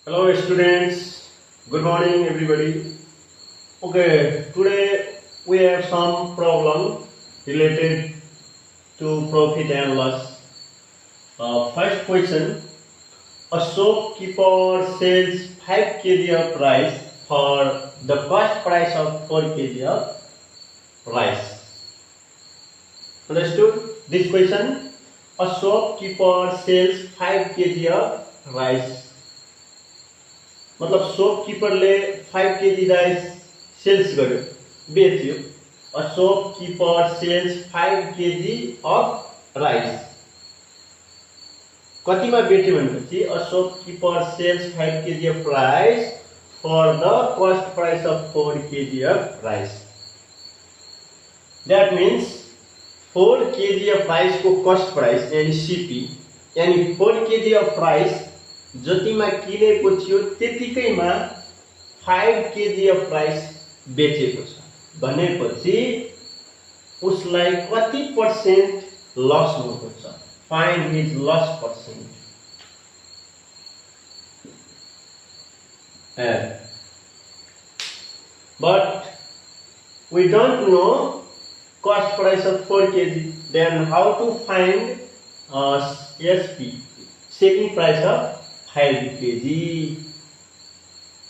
Hello students, good morning everybody. Okay, today we have some problem related to profit and loss. First question, a shopkeeper sells 5 kg of rice for the cost price of 4 kg of rice. Understood? This question, a shopkeeper sells 5 kg of rice. मतलब शॉपकीपरले 5 kg rice sells गर्यो बेच्यो. A shopkeeper sells 5 kg of rice. कतिमा बेच्यो भनेपछि a shopkeeper sells 5 kg of rice for the cost price of 4 kg of rice. That means 4 kg of rice को cost price यानी CP यानी 4 kg of rice जतिमा किनेको थियो त्यतिकैमा 5 kg of rice बेचेको छ भनेपछि उसलाई कति पर्सेन्ट लस भएको छ. Find his loss percent. But we don't know cost price of 4 kg. Then how to find SP, selling price of 5 kg.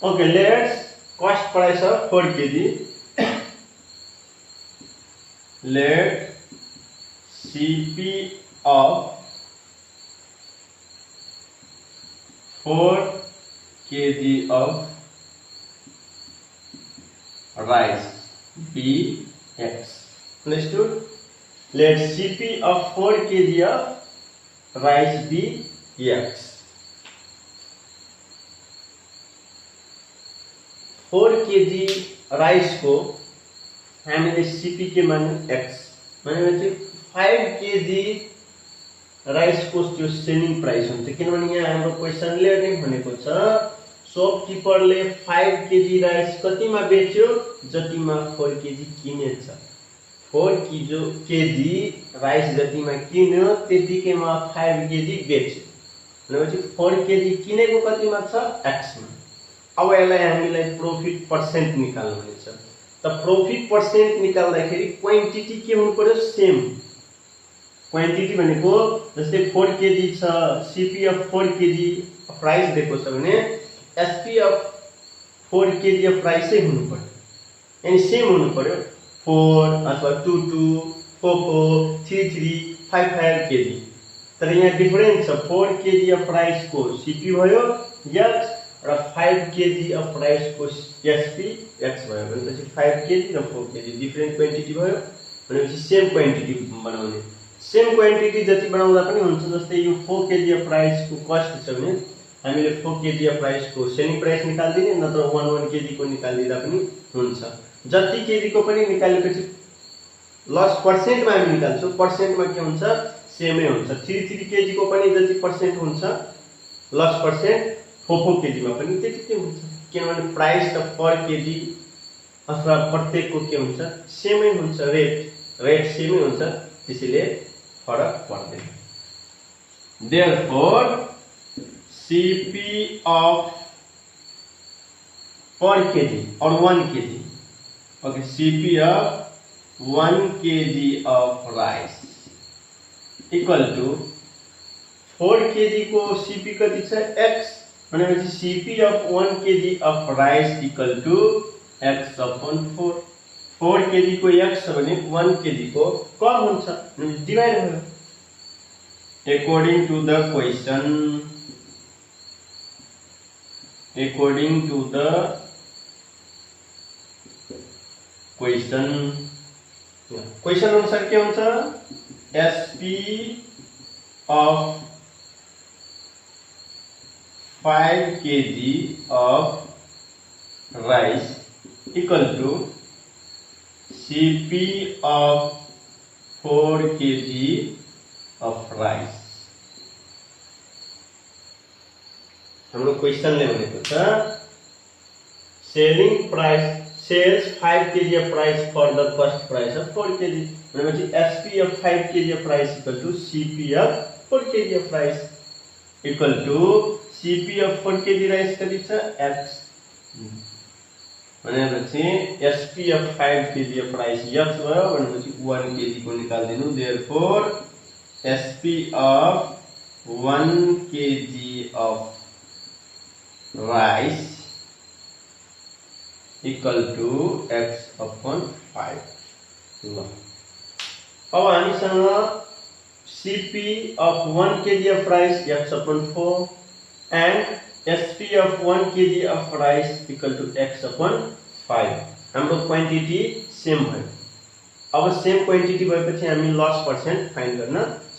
Okay, let's cost price of 4 kg. Let CP of 4 kg of rice be X. Understood? Let CP of 4 kg of rice be X. 4 kg rice को हामीले CP के मान्यौं x भनेपछि 5 kg rice को त्यो selling price हुन्छ. किनभने यहाँ हाम्रो क्वेशनले नै भनेको छ शॉपकीपरले 5 kg राइस कतिमा बेच्यो जतिमा 4 kg किनेछ. 4 kg राइस जतिमा किन्यो त्यतिकैमा 5 kg बेच्यो भनेपछि 4 kg किनेको कतिमा छ x मा. अब यसलाई हामीलाई प्रॉफिट पर्सेन्ट निकाल्नु छ. त प्रॉफिट पर्सेन्ट निकाल्दाखेरि क्वान्टिटी के हुनु पर्यो सेम. क्वान्टिटी भनेको जस्तै 4 kg छ सीपी अफ 4 kg प्राइस दिएको छ भने एसपी अफ 4 kg अफ प्राइसै हुनु पर्यो यानी सेम हुनु पर्यो. 4 अथवा 22 44 33 55 kg. तर यहाँ डिफरेन्स छ. 4 kg अफ प्राइस को सीपी भयो x र 5 kg अफ राइस को एसपी एक्स भयो भनेपछि 5 kg र 4 kg डिफरेन्ट क्वान्टिटी भयो भनेपछि सेम क्वान्टिटी बनाउने. सेम क्वान्टिटी जति बनाउँदा पनि हुन्छ. जस्तै यो 4 kg अफ राइस को कस्ट छ भने हामीले 4 kg अफ राइस को सेलिङ प्राइस निकाल्दिने नत्र 1 kg को निकाल्दिदा पनि हुन्छ. जति kg को पनि निकालेपछि लस पर्सेन्टमा हामी निकाल्छौं. पर्सेन्टमा के हुन्छ सेमै हुन्छ. 3 kg को पनि जति पर्सेन्ट हुन्छ लस पर्सेन्ट 4 kg मा पनि त्यतिकै हुन्छ. किनभने प्राइस त पर केजी अथवा प्रत्येकको के हुन्छ सेमै हुन्छ. रेट सेमै हुन्छ. त्यसैले फरक पर्दैन. Therefore CP of per kg or 1 kg. Okay, CP of 1 kg of rice equal to 4 kg को CP कति छ x भनेपछि CP of 1 kg of rice equal to x upon 4. 4 kg को x छ भने 1 kg को कम हुन्छ भने डिवाइड भयो. According to the question, question अनुसार के हुन्छ SP of 5 kg of rice equal to CP of 4 kg of rice. हाम्रो क्वेशनले भनेको छ selling price sells 5 kg of price for the cost price of 4 kg. भनेपछि SP of 5 kg of price equal to CP of 4 kg of price equal to CP of 4 kg rice कति छ x भनेपछि SP of 5 kg of rice x भयो भनेपछि 1 kg को निकाल्दिनु therefore SP of 1 kg of rice equal to x upon 5 ल अब हामीसँग CP of 1 kg of rice x upon 4 and SP of 1 kg of rice equal to x upon 5 हाम्रो quantity same भयो अब same quantity भएपछि हामी loss percent find गर्न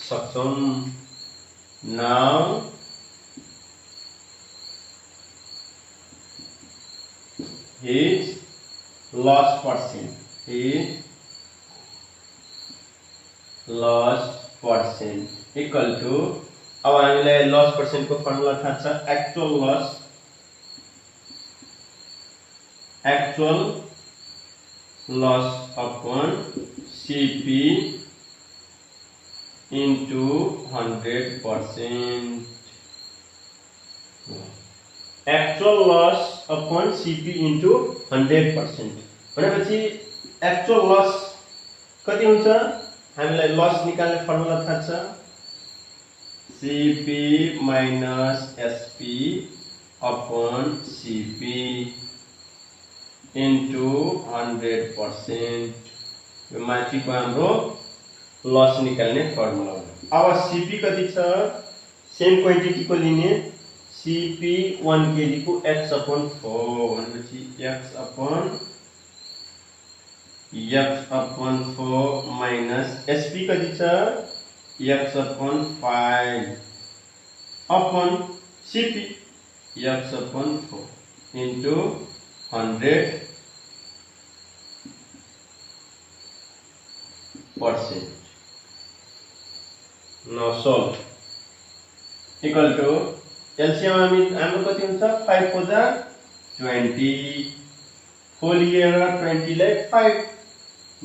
सक्छौं now his loss percent equal to अब हामीलाई लस पर्सेन्ट को फर्मुला थाहा छ actual loss upon CP into 100%. Actual loss upon CP into 100% भनेपछि एक्चुअल लस कति हुन्छ हामीलाई लस निकाल्ने फर्मुला थाहा छ CP minus SP upon CP into 100%. यो माथिको हाम्रो लस निकाल्ने फर्मुला हो अब CP कति छ सेम क्वान्टिटी को लिने CP 1 kg को x upon 4 भनेपछि x upon 4 minus SP कति छ x upon 5 upon CP x upon 4 into 100%. Now solve equal to LCM हाम्रो कति हुन्छ 5 for the 20 whole year 20 लाई 5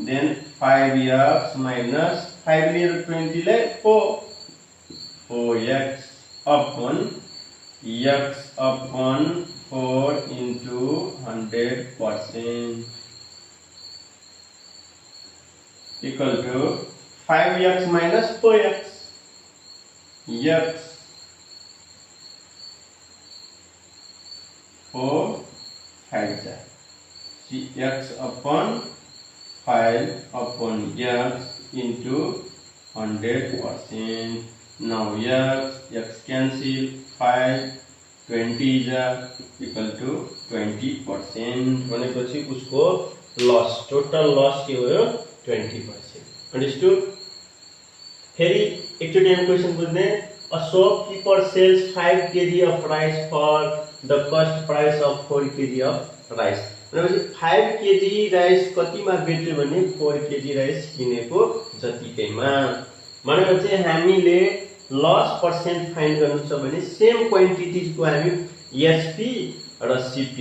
then 5x minus 5 year 20 लाई 4x upon 4 into 100% equal to 5x minus 4x x 4 5 x upon 5 upon x into 100%. Now x cancel 5 20 is equal to 20% भनेपछि उसको loss total loss के हो 20%. Understood फेरि एकचोटी हम question बुझ्ने a shopkeeper sells 5 kg of rice for the cost price of 4 kg of rice भनेपछि 5 kg rice कतिमा बेच्यो भने 4 kg राइस किनेको जतिकैमा भनेपछि हामीले लस पर्सेन्ट फाइन्ड गर्नु छ भने सेम क्वान्टिटीज को हामी SP र CP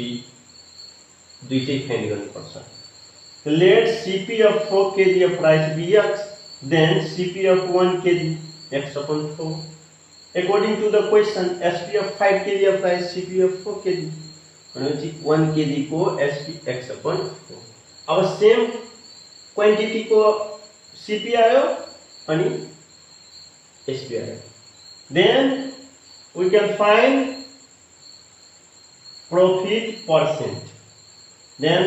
दुईटै फाइन्ड गर्नु पर्छ late CP of 4 kg of rice be x then CP of 1 kg x upon 4 according to the question SP of 5 kg of rice CP of 4 kg भनेपछि 1 kg को SP x upon 4 अब same quantity को CP आयो अनि SP आयो then we can find profit percent then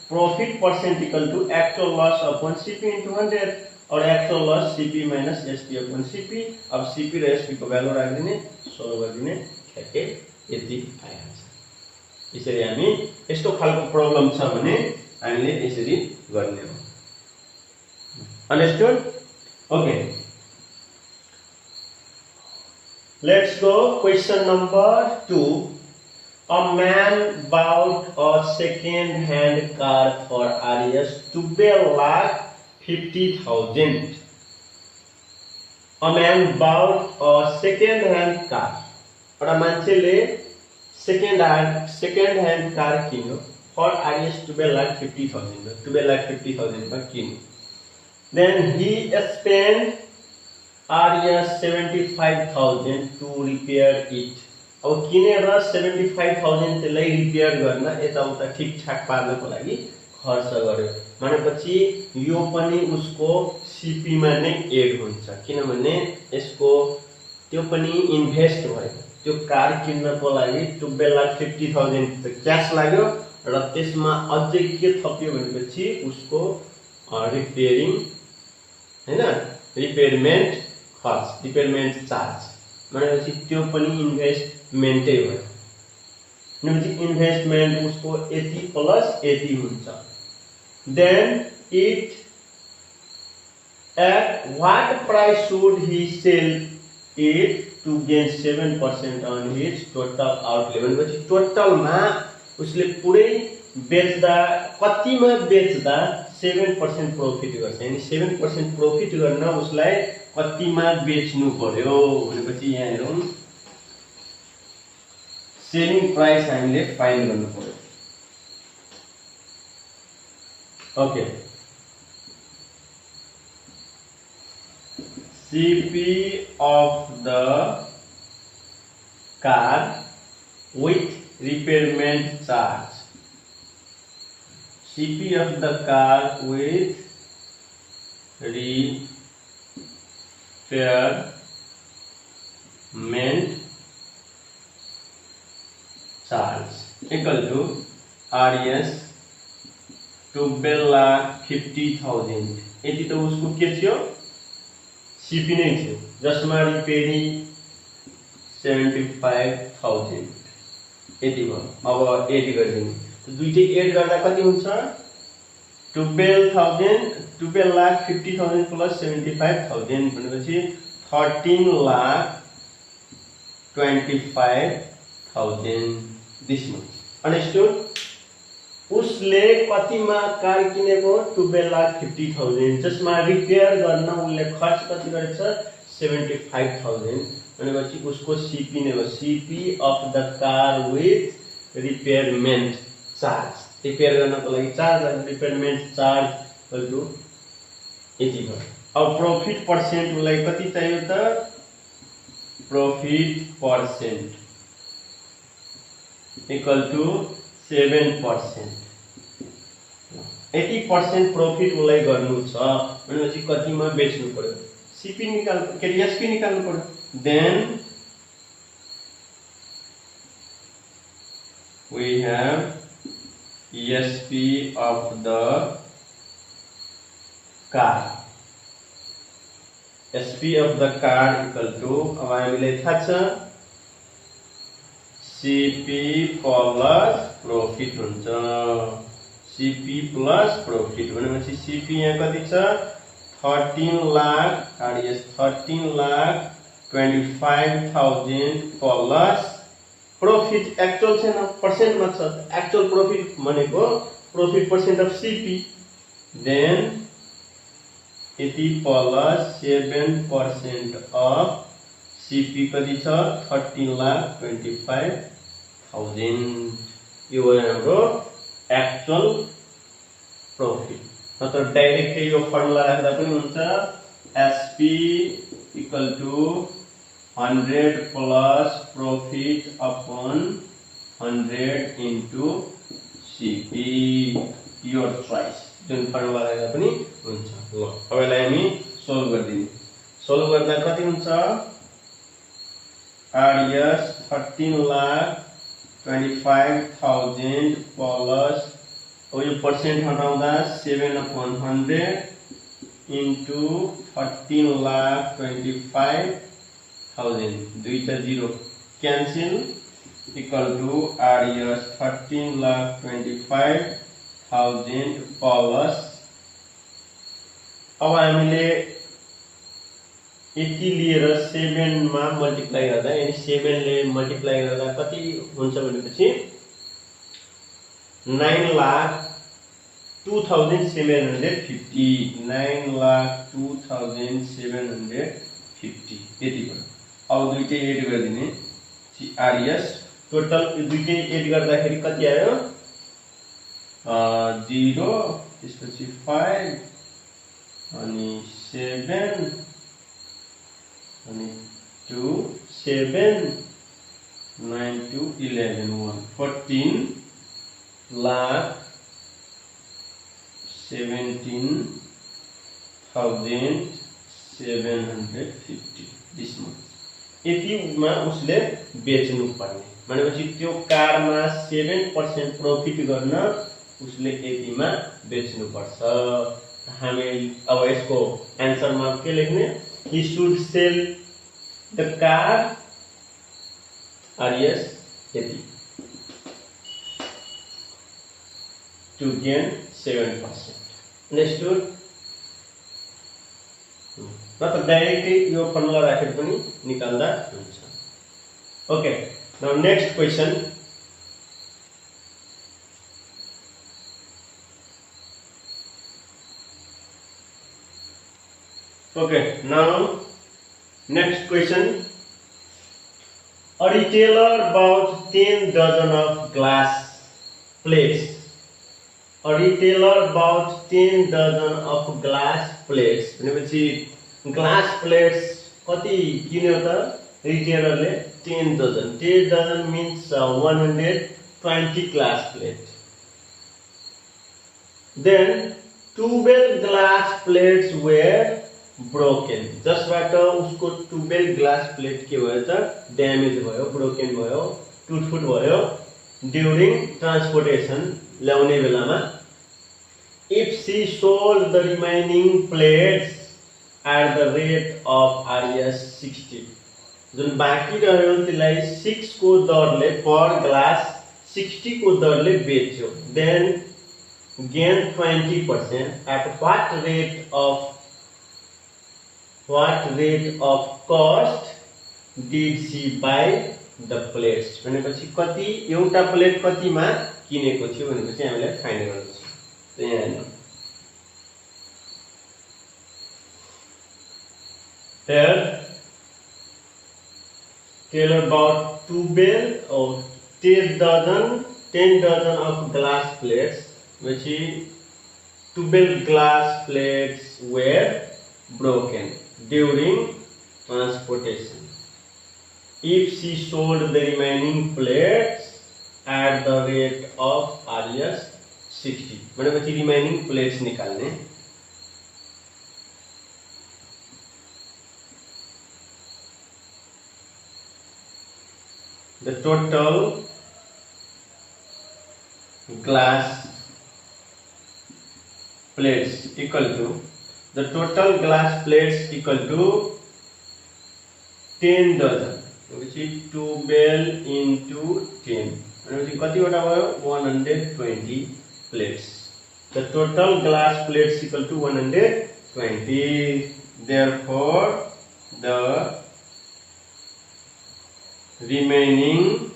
profit percent equal to actual loss upon CP into 100 और actual loss CP minus SP upon CP अब CP र SP को value राख्दिने solve गर्दिने ठ्याक्कै यति आइहाल्छ यसरी हामी यस्तो खालको प्रब्लम छ भने हामीले यसरी गर्ने हो Understood? Okay. Let's go. Question number 2. A man bought a second-hand car for Rs 12,50,000. A man bought a second-hand car. और मान्छेले second-hand car किन्यो for Rs 12,50,000. 12,50,000 मा किन्यो. Then he spent Rs 75,000 to repair it. अब किनेर 75,000 त्यसलाई repair गर्न यताउता ठिकठाक पार्नको लागि खर्च गर्यो भनेपछि यो पनि उसको सीपी मा नै एड हुन्छ किनभने यसको त्यो पनि इन्भेस्ट भयो त्यो कार किन्नको लागि 12,50,000 त क्याश लाग्यो र त्यसमा अझै के थप्यो भनेपछि उसको रिपेयरिङ हैन रिपेयरमेन्ट खर्च रिपेयरमेन्ट चार्ज भनेपछि त्यो पनि इन्भेस्टमेन्टै भयो भनेपछि इन्भेस्टमेन्ट उसको यति प्लस यति हुन्छ then it at what price should he sell it to gain 7% on his total outlay भनेपछि टोटलमा उसले पुरै बेच्दा कतिमा बेच्दा 7% प्रॉफिट गर्छ यानी 7% प्रॉफिट गर्न उसलाई कतिमा बेच्नु पर्यो भनेपछि यहाँ हेरौं सेलिङ प्राइस हामीले फाइन्ड गर्नु पर्यो okay CP of the car with repairment charge. CP of the car with repairment charge equal to RS 12,50,000 यति त उसको के थियो सीपी नै थियो जसमा रिपेयरिङ 75,000 यति भयो अब एड गरिदिनु त दुईटै एड गर्दा कति हुन्छ 12,50,000 प्लस 75,000 भनेपछि 13,25,000 दिस मच अन्डरस्टुड उसले कतिमा कार किनेको 12,50,000 जसमा रिपेयर गर्न उले खर्च कति गरेछ 75,000 भनेपछि उसको सीपी नै हो CP of the car with repairment charge repair गर्नको लागि चार्ज अनि रिपेयरमेन्ट चार्ज इक्वल टु यति भयो अब प्रॉफिट पर्सेन्ट उलाई कति चाहियो त profit percent equal to 7% 80% profit उलाई गर्नु छ भनेपछि कतिमा बेच्नु पर्यो सीपी निकाल्नु के एसपी निकाल्नु पर्यो then we have ESP of the car SP of the car equal to अब हामीले थाहा छ CP plus profit हुन्छ CP plus profit भनेपछि CP यहाँ कति छ 13 lakh RS 13,25,000 plus profit actual छैन पर्सेन्ट मा छ एक्चुअल प्रॉफिट भनेको profit percent of CP then यति प्लस 7% अफ CP कति छ 13,25,000 यो हाम्रो एक्चुअल प्रॉफिट मतलब डाइरेक्टली यो फर्मुला राख्दा पनि हुन्छ SP equal to 100 plus profit upon 100 into CP your choice जुन फर्मुला राख्दा पनि हुन्छ ल अबलाई हामी सोल्भ गर्दिनु सोल्भ गर्दा कति हुन्छ RS 13,25,000 प्लस यो पर्सेन्ट हटाउँदा 7/100 इन्टु 13,25,000 दुईटा 0 cancel equal to RS 13,25,000 plus अब हामीले यति लिएर 7 मा मल्टिप्लाई गर्दा यानी 7 ले मल्टिप्लाई गर्दा कति हुन्छ भनेपछि 9,02,750 9,02,750 यति भयो अब दुईटै एड गरिदिने RS टोटल दुईटै एड गर्दाखेरि कति आयो 0 त्यसपछि 5 अनि 7 अनि 2 7 9 to 11 1 14,17,750 दिस मच यतिमा उसले बेच्नु पर्ने भनेपछि त्यो कारमा 7% प्रॉफिट गर्न उसले यतिमा बेच्नु पर्छ हामी अब यसको आन्सरमा के लेख्ने he should sell the car RS यति to gain 7%. Understood? न त डाइरेक्टली यो फर्मुला राखेर पनि निकाल्दा हुन्छ okay now next question okay now next question a retailer bought 10 dozen of glass plates a retailer bought 10 dozen of glass plates भनेपछि glass plates कति किन्यो त रिटेलरले 10 dozen 10 dozen means 120 glass plate then 12 glass plates were broken जसबाट उसको 12 glass plate के भयो त damage भयो ब्रोकन भयो टुटफुट भयो ड्युरिङ ट्रान्सपोर्टेसन ल्याउने बेलामा if she sold the remaining plates at the rate of RS 60 जुन बाँकी रह्यो त्यसलाई 6 को दरले पर ग्लास 60 को दरले बेच्यो then gain 20% at what rate of cost did she buy the plates भनेपछि कति एउटा प्लेट कतिमा किनेको थियो भनेपछि हामीले फाइन्ड गर्नु छ त यहाँ here Taylor bought 10 dozen of glass plates which 12 glass plates were broken during transportation if she sold the remaining plates at the rate of RS 60 भनेपछि remaining plates निकाल्ने the total glass plates equal to the total glass plates equal to 10 dozen which is 12 into 10 which is कतिवटा भयो 120 plates the total glass plates equal to 120 therefore the remaining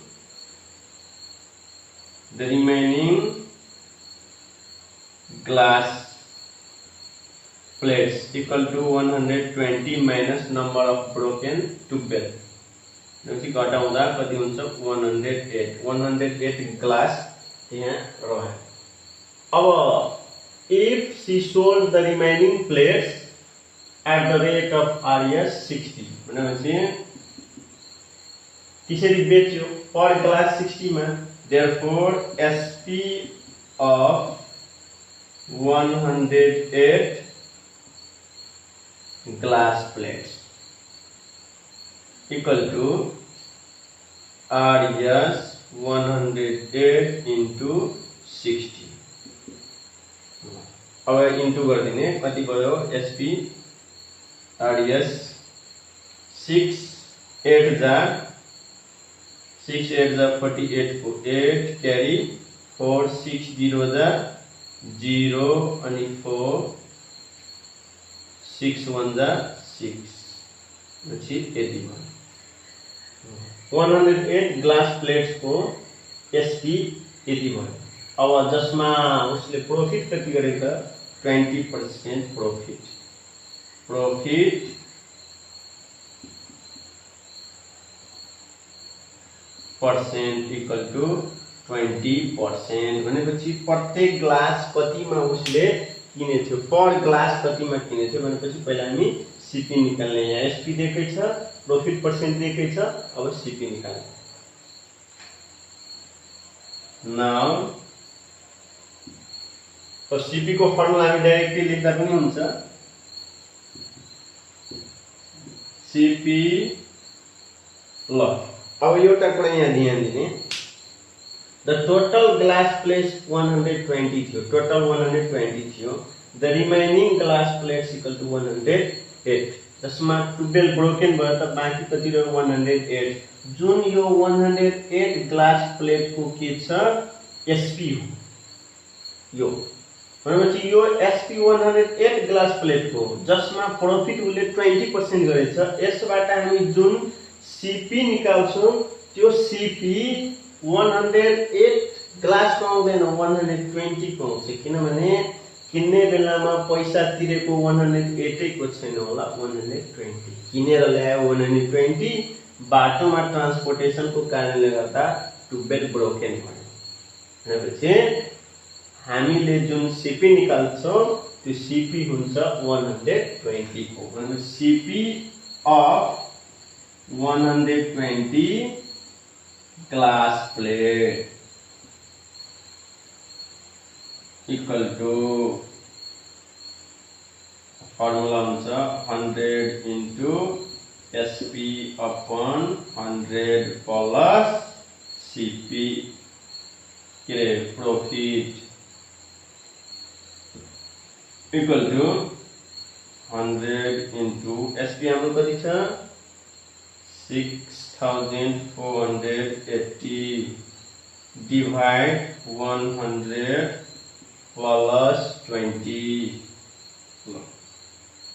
glass plates equal to 120 minus number of broken 12 जति घटाउँदा कति हुन्छ 108 glass यहाँ रह्यो अब if she sold the remaining plates at the rate of RS 60 भनेपछि त्यसरी बेच्यो पर ग्लास 60 मा therefore SP of 108 glass plates equal to RS 108 into 60 अब इन्टु गर्दिने कति भयो SP RS 6 8 जा 6 8 जा 48 को 8 carry 4 6 0 जा 0 अनि 4 6 1 जा 6 पछि यति भयो 108 ग्लास प्लेट्स को SP यति भयो अब जसमा उसले प्रॉफिट कति गरेको 20% प्रॉफिट percent equal to 20% भनेपछि प्रत्येक ग्लास कतिमा उसले किने थियो पर ग्लास कतिमा किने थियो भनेपछि पहिला हामी सीपी निकाल्ने यहाँ एसपी दिएकै छ प्रॉफिट पर्सेन्ट दिएकै छ अब सीपी निकाल्ने नाउ सीपी को फर्मुला हामी डाइरेक्टली लेख्दा पनि हुन्छ सीपी ल अब एउटा कुरा यहाँ ध्यान दिने द टोटल ग्लास प्लेट्स 120 थियो टोटल 120 थियो the remaining glass plates equal to 108 जसमा 12 ब्रोकन भयो त बाँकी कति रह्यो 108 जुन यो 108 ग्लास प्लेट को के छ एसपी हो यो भनेपछि यो एसपी 108 ग्लास प्लेट को जसमा प्रॉफिट उले 20% गरेछ यसबाट हामी जुन सीपी निकाल्छौं त्यो सीपी 108 ग्लास को आउँदैन 120 को आउँछ किनभने किन्ने बेलामा पैसा तिरेको 108 को छैन होला 120 किनेर ल्यायो 120 बाटोमा ट्रान्सपोर्टेसन को कारणले गर्दा 12 ब्रोकन भयो भनेपछि हामीले जुन सीपी निकाल्छौं त्यो सीपी हुन्छ 120 को भनेपछि CP of 120 glass plate equal to formula हुन्छ 100 into SP upon 100 plus CP के profit equal to 100 into SP हाम्रो कति छ 6480 divide 100 plus 20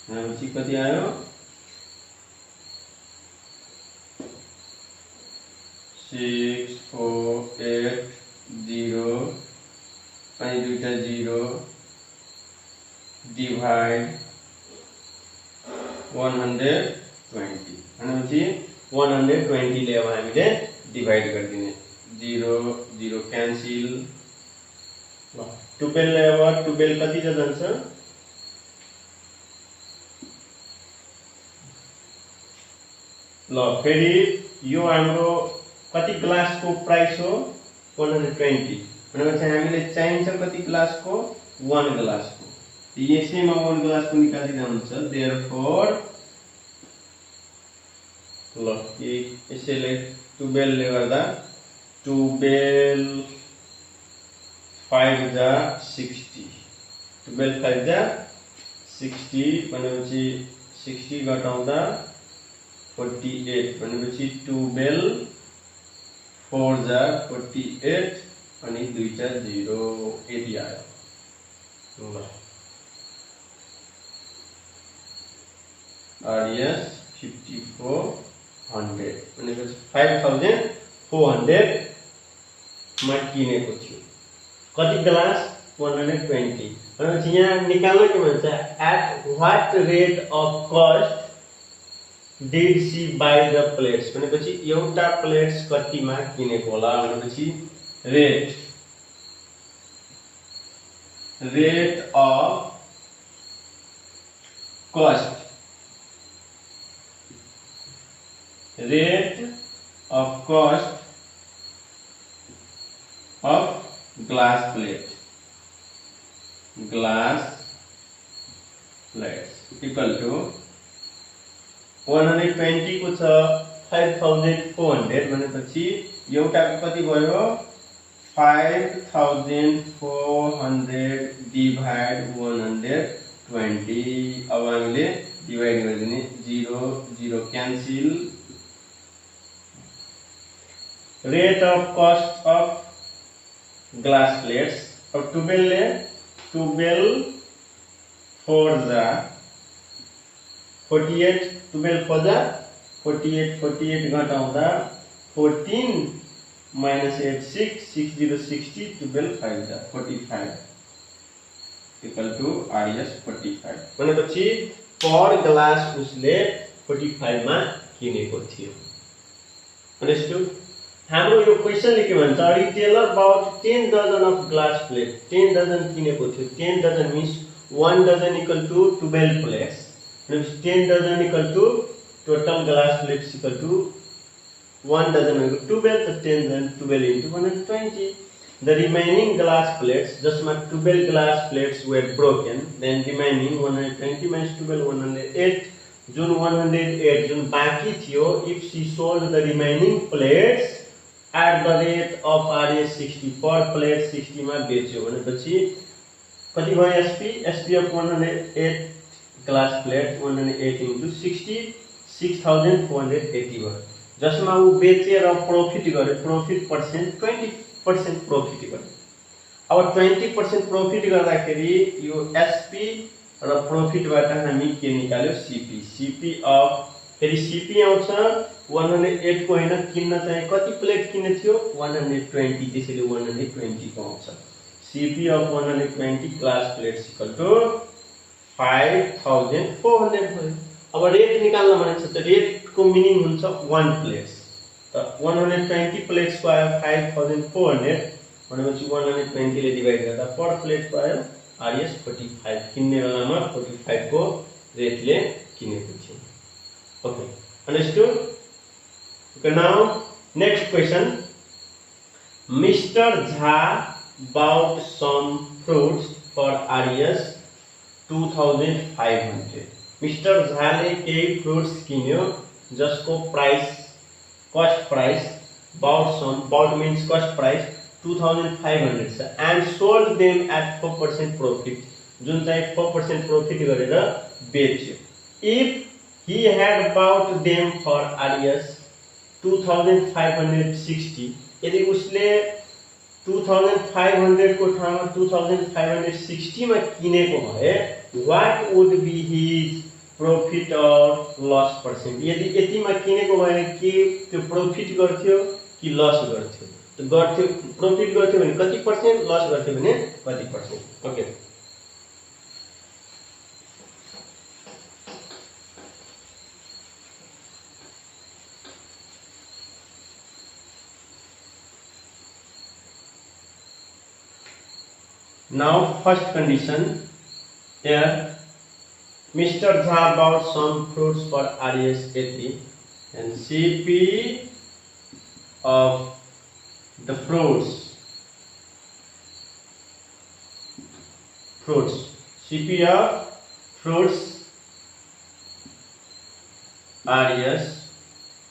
भनेपछि कति आयो 6480 अनि दुईटा 0 divide 120 भनेपछि 120 ले अब हामीले डिवाइड गरिदिने 0 0 क्यान्सल ल 12 ले अब 12 कति जान्छ ल फेरि यो हाम्रो कति ग्लास को प्राइस हो 120 भनेपछि हामीले चाहिन्छ कति ग्लास को 1 ग्लास को यसैमा 1 ग्लास को निकालिदिदा हुन्छ देयरफोर ल यसैले 12 ले गर्दा 12 5 जा 60 12 5 जा 60 भनेपछि 60 घटाउँदा 48 भनेपछि 12 4 जा 48 अनि दुईटा 0 यति आयो ल RS 5400 भनेपछि 5400 मा किनेको थियो कति ग्लास 120 भनेपछि यहाँ निकाल्न के भन्छ at what rate of cost did she buy the plates भनेपछि एउटा प्लेट्स कतिमा किनेको होला भनेपछि rate of cost rate of cost of glass plates equal to 120 को छ 5400 भनेपछि एउटाको कति भयो 5400 डिवाइड 120 अब हामीले डिवाइड गरिदिने 0 0 cancel rate of cost of glass plates अब 12 ले 12 4 जा 48 12 4 जा 48 घटाउँदा 14 minus 8 6 6 0 60 12 5 जा 45 equal to RS 45 भनेपछि पर ग्लास उसले 45 मा किनेको थियो understood हाम्रो यो क्वेशनले के भन्छ retailer bought 10 dozen of glass plate 10 dozen किनेको थियो 10 dozen means 1 dozen equal to 12 plates means 10 dozen equal to total glass plates equal to 1 dozen भनेको 12 त 10 dozen 12 into 120 the remaining glass plates, जसमा 12 glass plates were broken, then remaining 120 minus 12 108, जुन 108 जुन बाँकी थियो, if she sold the remaining plates at the rate of RS 60 per plate 60 मा बेच्यो भनेपछि कति भयो SP? SP of 108 glass plates 108 into 60 6480 भयो, जसमा ऊ बेचेर प्रॉफिट गर्यो, प्रॉफिट पर्सेन्ट 20% प्रॉफिट गर्यो। अब 20% प्रॉफिट गर्दाखेरि यो एसपी र प्रॉफिटबाट हामी के निकाल्यो? सीपी। सीपी अफ फेरि सीपी आउँछ 108 को हैन, किन्न चाहिँ कति प्लेट किन्ने थियो? 120, त्यसैले 120 को आउँछ। CP of 120 glass plates equal to 5400 भयो। अब रेट निकाल्न भनेको छ, रेट को मिनिङ हुन्छ 1 प्लेट्स, त 120 प्लेट्स को आयो 5400 भनेपछि 120 ले डिवाइड गर्दा पर प्लेट को आयो आरएस 45, किन्ने बेलामा 45 को रेटले किनेको थियो। Okay, understood? Okay, now next question, mister Jha bought some fruits for RS 2500। Mister झाले केही फ्रुट्स किन्यो जसको price, cost price, bought means cost price 2500 छ, and sold them at 4% profit, जुन चाहिँ 4% प्रॉफिट गरेर बेच्यो। If he had bought them for RS 2560, यदि उसले 2500 को ठाउँमा 2560 मा किनेको भए, what would be his profit or loss percent? यदि यतिमा किनेको भए के त्यो प्रॉफिट गर्थ्यो कि लस गर्थ्यो? त गर्थ्यो, प्रॉफिट गर्थ्यो भने कति पर्सेन्ट, लस गर्थ्यो भने कति percent? Okay, now first condition here, Mr. Jha bought some fruits for RS 80 and CP of the fruits CP of fruits RS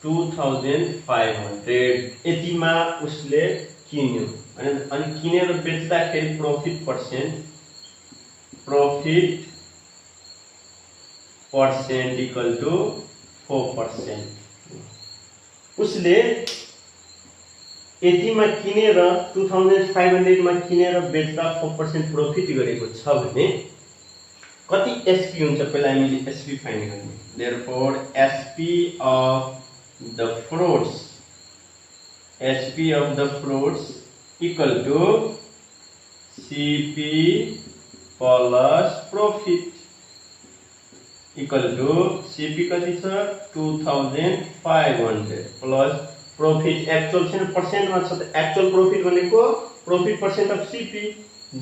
2500 यतिमा उसले किन्यो अनि किनेर बेच्दाखेरि प्रॉफिट पर्सेन्ट इक्वल टु 4%। उसले यतिमा किनेर 2500 मा किनेर बेच्दा 4% प्रॉफिट गरेको छ भने कति एसपी हुन्छ? पहिला हामीले एसपी फाइन्ड गर्ने। Therefore SP of the fruits equal to CP plus profit equal to CP कति छ 2500 प्लस प्रॉफिट एक्चुअल छैन पर्सेन्ट मा छ, त एक्चुअल प्रॉफिट भनेको profit percent of CP,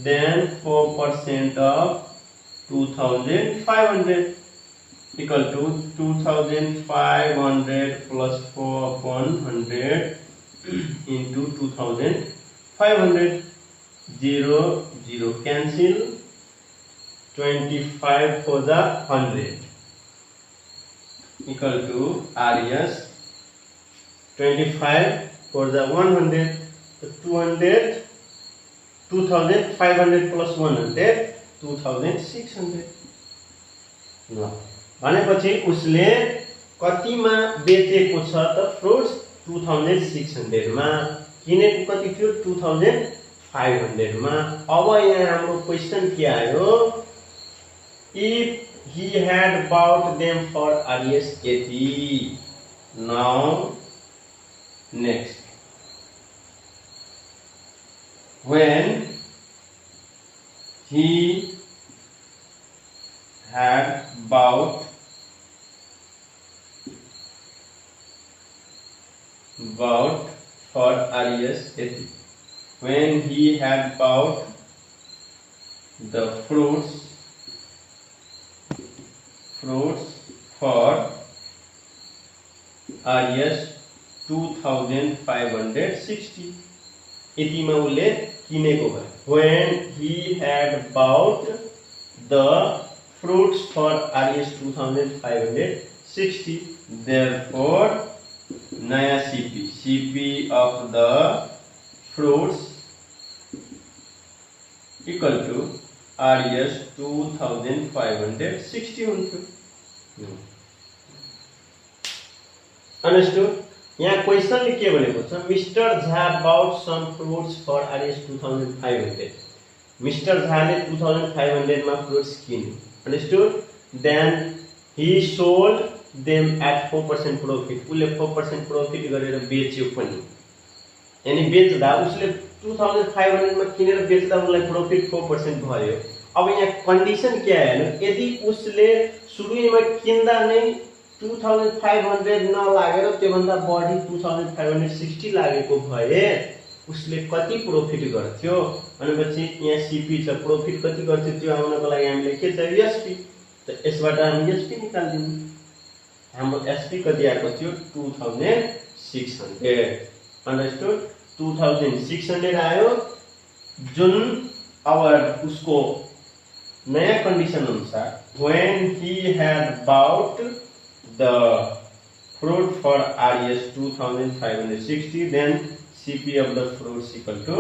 then 4% of 2500 equal to 2500 plus 4/100 into 2500, 0 0 cancel, 25 for the 100 equal to RS 25 for the 100, so 2500 plus 100 2600। भनेपछि उसले कतिमा बेचेको छ त? फ्रुट्स 2600 मा, किनेको कति थियो? 2500 मा। अब यहाँ हाम्रो क्वेशन के आयो? If he had bought them for RS 80, now next, when he had bought for RS 80, when he had bought the fruits for RS 2560, यतिमा उसले किनेको भयो। When he had bought the fruits for Rs 2560, therefore नयाँ CP of the fruits equal to Rs 2560 हुन्थ्यो। Understood? यहाँ क्वेशनले के भनेको छ, mister Jha bought some fruits for Rs 2500। Mister झाले 2500 मा फ्रुट्स किन्यो। Understood? Then he sold them at 4% profit। उसले 4% प्रॉफिट गरेर बेच्यो पनि। यानी बेच्दा उसले 2500 मा किनेर बेच्दा उसलाई प्रॉफिट 4% भयो। अब यहाँ कन्डिसन के आयो, यदि उसले सुरुमा किन्दा नै 2500 नलागेर त्योभन्दा बढी 2560 लागेको भए उसले कति प्रॉफिट गर्थ्यो भनेपछि यहाँ सीपी छ, प्रॉफिट कति गर्थ्यो त्यो आउनको लागि हामीले के चाहियो, एसपी। त यसबाट हामी एसपी निकाल्दिनु। हाम्रो एसपी कति आएको थियो, 2600। अन्डरस्टुड? 2600 आयो, जुन अब उसको नयाँ कन्डिसन अनुसार when he had bought the fruit for Rs 2560, then CP of the fruits equal to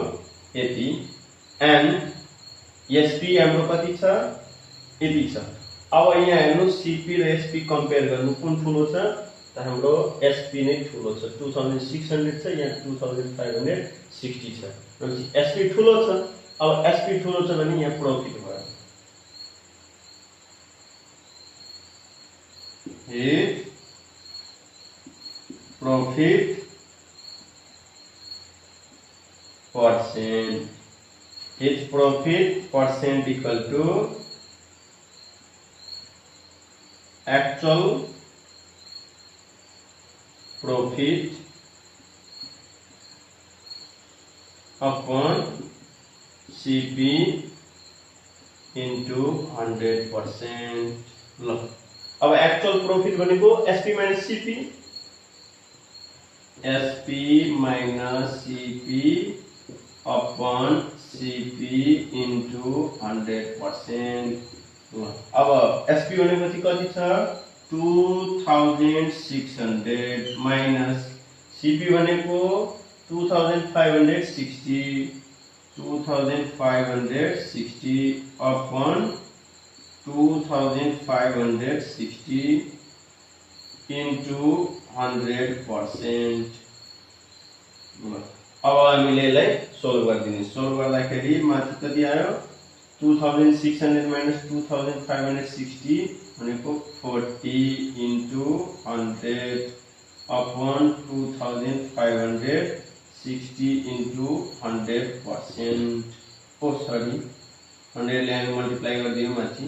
80 and SP हाम्रो कति छ, 80 छ। अब यहाँ हेर्नु CP र SP कम्पेयर गर्नु कुन ठुलो छ, त हाम्रो SP नै ठुलो छ। 2600 छ, यहाँ 2560 छ। भनेपछि SP ठुलो छ। अब SP ठुलो छ भने यहाँ प्रॉफिट भयो। His profit percent, his profit percent equal to actual profit upon CP into 100%। ल अब एक्चुअल प्रॉफिट भनेको SP minus CP, SP minus CP upon CP into 100%। अब SP भनेपछि कति छ, 2600 माइनस CP भनेको 2560 अपन 2560 into 100%। अब हामीले यसलाई सोल्भ गर्दिनु। सोल्भ गर्दाखेरि माथि कति आयो, 2600 माइनस 2560 भनेको 40 into 100 अपन 2560 into 100%। ओ सरी, 100 ले हामी मल्टिप्लाई गरिदियौ माथि।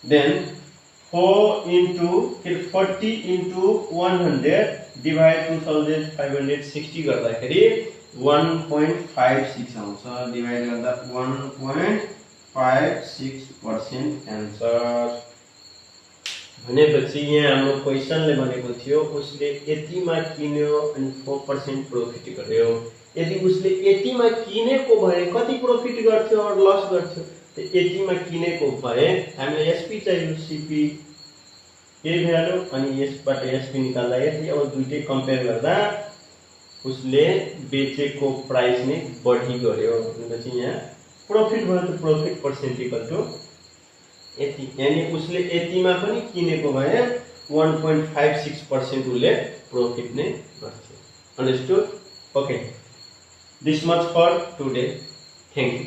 Then 40 into 100 divide 2560 गर्दाखेरि 1.56 आउँछ। डिवाइड गर्दा 1.56% आन्सर। भनेपछि यहाँ हाम्रो क्वेशनले भनेको थियो उसले यतिमा किन्यो अनि 4% प्रॉफिट गर्यो। यदि उसले यतिमा किनेको भए कति प्रॉफिट गर्थ्यो और लस गर्थ्यो, त यतिमा किनेको भए हामीले एसपी चाहियो, सीपी यही भ्यालु अनि यसबाट एसपी निकाल्दा यति। अब दुईटै कम्पेयर गर्दा उसले बेचेको प्राइस नै बढी गर्यो भनेपछि यहाँ प्रॉफिट भयो। त प्रॉफिट पर्सेन्ट इक्वल टु यति, यानी उसले यतिमा पनि किनेको भए 1.56% उसले प्रॉफिट नै गर्थ्यो। Understood? Okay, this much for today. Thank you.